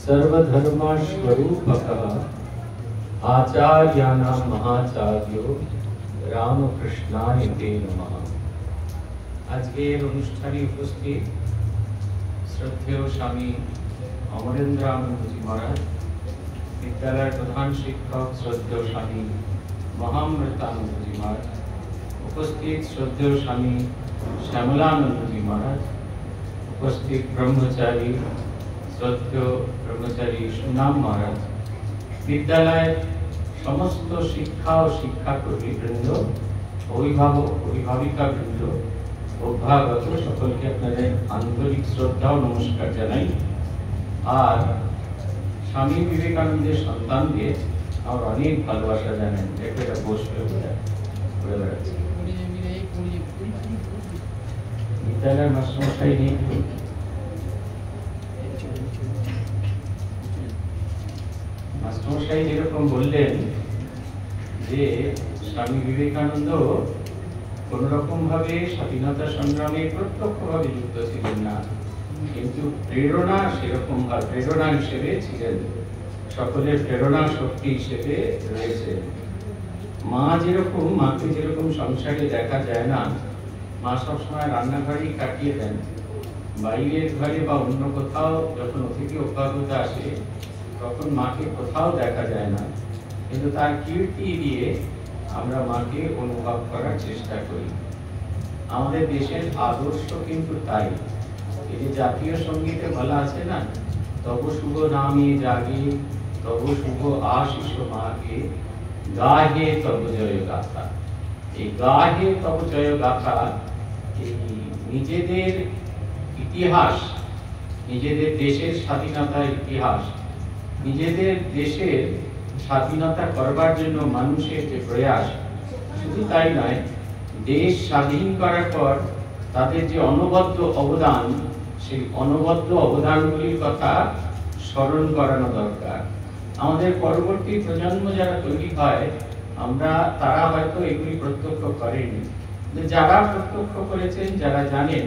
सर्वधर्मस्वरूपकः आचार्याणां महाचार्यो रामकृष्णाय ते नमः। আজকের অনুষ্ঠানে উপস্থিত শ্রদ্ধেয় স্বামী অমরেন্দ্রানন্দজি মহারাজ, বিদ্যালয়ের প্রধান শিক্ষক শ্রদ্ধেয় স্বামী মহামৃতানন্দজি মহারাজ, উপস্থিত শ্রদ্ধেয় স্বামী শ্যামলানন্দজি মহারাজ, উপস্থিত ব্রহ্মচারী শ্রদ্ধেয় ব্রহ্মচারী সুনাম মহারাজ, বিদ্যালয়ের সমস্ত শিক্ষা ও শিক্ষাকর্মী বৃন্দ, অভিভাবক অভিভাবিকা বৃন্দ, অভ্যাগত সকলকে আপনাদের আন্তরিক শ্রদ্ধা ও নমস্কার জানাই। আর স্বামী বিবেকানন্দের সন্তানদের আমার অনেক ভালোবাসা জানেন। এটা বসবে ঘুরে বেড়াচ্ছে বিদ্যালয়ের মাস্টারমশাই নেই। মাস্টারমশাই যেরকম বললেন যে স্বামী বিবেকানন্দ কোন রকম ভাবে স্বাধীনতা সংগ্রামে প্রত্যক্ষভাবে যুক্ত ছিলেন না, কিন্তু প্রেরণা সেরকম প্রেরণা হিসেবে ছিলেন, সকলের প্রেরণা শক্তি হিসেবে রয়েছে। মাকে যেরকম সংসারে দেখা যায় না, মা সবসময় রান্নাঘরেই কাটিয়ে দেন, বাইরের ঘরে বা অন্য কোথাও যখন অতিথি অভ্যাগত আসে তখন মাকে কোথাও দেখা যায় না, কিন্তু তার কীর্তি দিয়ে আমরা মাকে অনুভব করার চেষ্টা করি। আমাদের দেশের আদর্শ কিন্তু তাই। এই যে জাতীয় সঙ্গীতে বলা আছে না, তব শুভ নামে জাগে তব শুভ আশিস মাগে গাহে তব জয় গাথা। এই গাহে তব জয় গাথা এই নিজেদের ইতিহাস, নিজেদের দেশের স্বাধীনতার ইতিহাস, নিজেদের দেশের স্বাধীনতা করবার জন্য মানুষের যে প্রয়াস, শুধু তাই নয়, দেশ স্বাধীন করার পর তাদের যে অনবদ্য অবদান, সেই অনবদ্য অবদানগুলির কথা স্মরণ করানো দরকার। আমাদের পরবর্তী প্রজন্ম যারা তৈরি হয়, তারা হয়তো এগুলি প্রত্যক্ষ করেনি, যারা প্রত্যক্ষ করেছেন, যারা জানেন,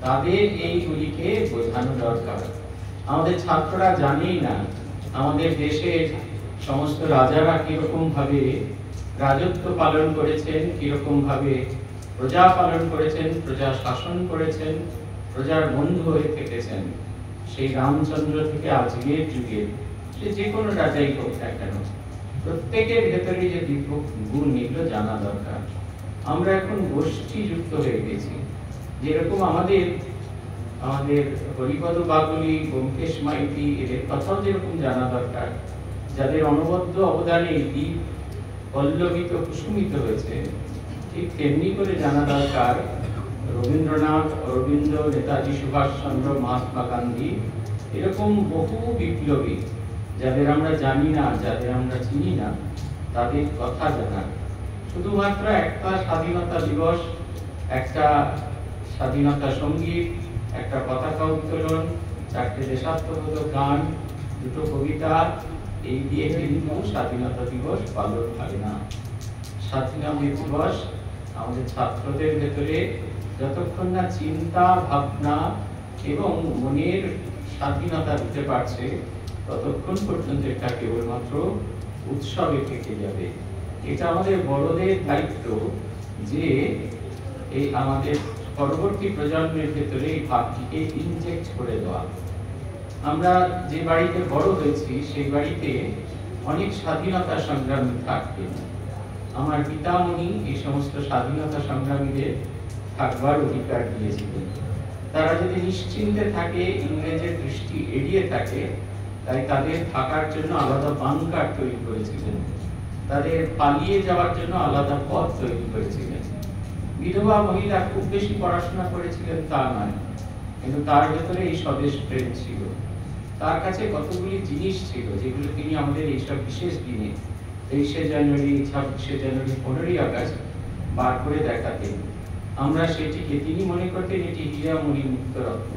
তাদের এইগুলিকে বোঝানো দরকার। আমাদের ছাত্ররা জানেই না আমাদের দেশের সমস্ত রাজারা কিরকম ভাবে রাজত্ব পালন করেছেন, কিরকম ভাবে প্রজা পালন করেছেন, প্রজা শাসন করেছেন, প্রজার বন্ধু হয়ে থেকেছেন। সেই রামচন্দ্র থেকে আজকের যুগে যে কোনো রাজাই হোক না কেন, প্রত্যেকের ভেতরে যে দিব্য গুণ, এগুলো জানা দরকার। আমরা এখন গোষ্ঠী যুক্ত হয়ে গেছি, যেরকম আমাদের হরিপদ বাগুলি, ব্যোমকেশ মাইতি, এদের কথাও যেরকম জানা দরকার, যাদের অনবদ্য অবদানে দ্বীপ পল্লবিত কুসুমিত হয়েছে, ঠিক তেমনি করে জানা দরকার রবীন্দ্রনাথ, অরবিন্দ, নেতাজি সুভাষচন্দ্র, মহাত্মা গান্ধী, এরকম বহু বিপ্লবী যাদের আমরা জানি না, যাদের আমরা চিনি না, তাদের কথা জানা। শুধুমাত্র একটা স্বাধীনতা দিবস, একটা স্বাধীনতা সঙ্গীত, একটা পতাকা উত্তোলন, 4টে দেশাত্মবোধক গান, 2টো কবিতা, এই দিয়ে কিন্তু স্বাধীনতা দিবস পালন হয় না। স্বাধীনতা দিবস আমাদের ছাত্রদের ভেতরে যতক্ষণ না চিন্তা ভাবনা এবং মনের স্বাধীনতা দিতে পারছে, ততক্ষণ পর্যন্ত এটা কেবলমাত্র উৎসবে থেকে যাবে। এটা আমাদের বড়দের দায়িত্ব যে এই আমাদের পরবর্তী প্রজন্মের ভেতরে এই ভাবটিকে ইনজেক্ট করে দেওয়া। আমরা যে বাড়িতে বড় হয়েছি, সেই বাড়িতে অনেক স্বাধীনতা সংগ্রামী থাকতেন। আমার পিতামহী এই সমস্ত স্বাধীনতা সংগ্রামীদের থাকবার অধিকার দিয়েছিলেন। তারা যদি নিশ্চিন্তে থাকে, ইংরেজের দৃষ্টি এড়িয়ে থাকে, তাই তাদের থাকার জন্য আলাদা বাংকার তৈরি করেছিলেন, তাদের পালিয়ে যাওয়ার জন্য আলাদা পথ তৈরি করেছিলেন। বিধবা মহিলা খুব বেশি পড়াশোনা করেছিলেন তা নয়, কিন্তু তার ভেতরে এই স্বদেশ প্রেম ছিল। তার কাছে কতগুলি জিনিস ছিল যেগুলো তিনি আমাদের এইসব বিশেষ দিনে 23শে জানুয়ারি, 26শে জানুয়ারি, 15ই আগস্ট বার করে দেখাতেন। আমরা সেটিকে, তিনি মনে করতেন এটি হীরামণি মুক্ত রত্ন।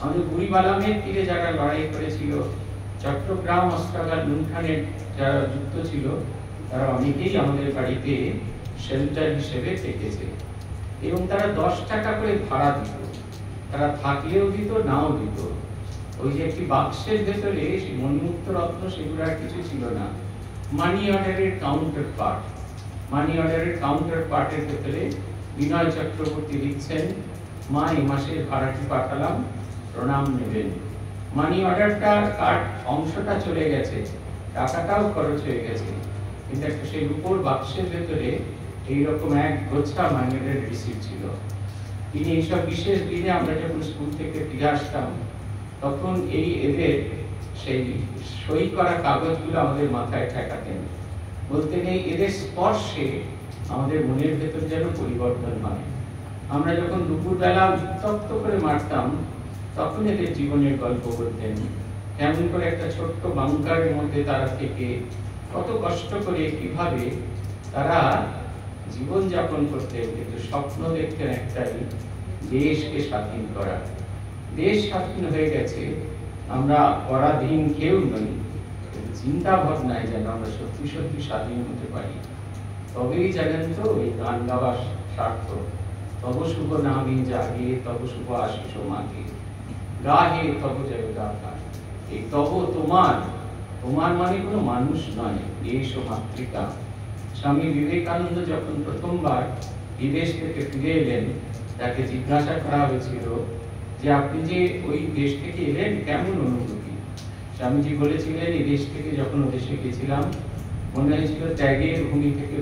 আমাদের বুড়িবালামের তীরে যারা লড়াই করেছিল, চট্টগ্রাম অস্ত্রাগার লুণ্ঠনের যারা যুক্ত ছিল, তারা অনেকেই আমাদের বাড়িতে শেল্টার হিসেবে থেকেছে, এবং তারা 10 টাকা করে ভাড়া দিত। তারা থাকলেও দিত, নাও দিত। ওই যে একটি বাক্সের ভেতরে সেই মণিমুক্ত রত্ন, সেগুলো আর কিছু ছিল না, মানি অর্ডারের কাউন্টার পার্ট। মানি অর্ডারের কাউন্টার পার্টের ভেতরে বিনয় চক্রবর্তী লিখছেন, মা এই মাসের ভাড়াটি পাঠালাম, প্রণাম নেবেন। মানি অর্ডারটা কার্ড অংশটা চলে গেছে, টাকাটাও খরচ হয়ে গেছে, কিন্তু একটা সেই রূপোর বাক্সের ভেতরে এইরকম এক গোছা মানি অর্ডার রিসিপ্ট ছিল। তিনি এইসব বিশেষ দিনে আমরা যখন স্কুল থেকে ফিরে আসতাম, তখন এদের সেই সই করা কাগজগুলো আমাদের মাথায় ঠেকাতেন। বলতে নেই, এদের স্পর্শে আমাদের মনের ভেতর যেন পরিবর্তন হয়। আমরা যখন দুপুরবেলা উত্তপ্ত করে মারতাম, তখন এদের জীবনের গল্প বলতেন, কেমন করে একটা ছোট্ট বাংকারের মধ্যে তারা থেকে কত কষ্ট করে কিভাবে তারা জীবন যাপন করতেন, কিন্তু স্বপ্ন দেখতেন একটাই, দেশকে স্বাধীন করা। দেশ স্বাধীন হয়ে গেছে, আমরা পরাধীন কেউ নই, চিন্তা ভাবনায় যেন আমরা সত্যি সত্যি স্বাধীন হতে পারি। তবেই জানেন তো এই গান গাওয়া সার্থক। তব শুভ নামে জাগে, তব শুভ আশিস মাগে, গাহে তব জয় গাথা। এই তব তোমার, তোমার মানে কোনো মানুষ নয়, দেশ ও মাতৃকা। স্বামী বিবেকানন্দ যখন প্রথমবার বিদেশ থেকে ফিরে এলেন, তাকে জিজ্ঞাসা করা হয়েছিল যে আপনি যে ওই দেশ থেকে এলেন, কেমন অনুভূতি? স্বামীজি বলেছিলেন, এই দেশ থেকে যখন ওদেশে গেছিলাম, মনে হয়েছিল ত্যাগের ভূমি থেকে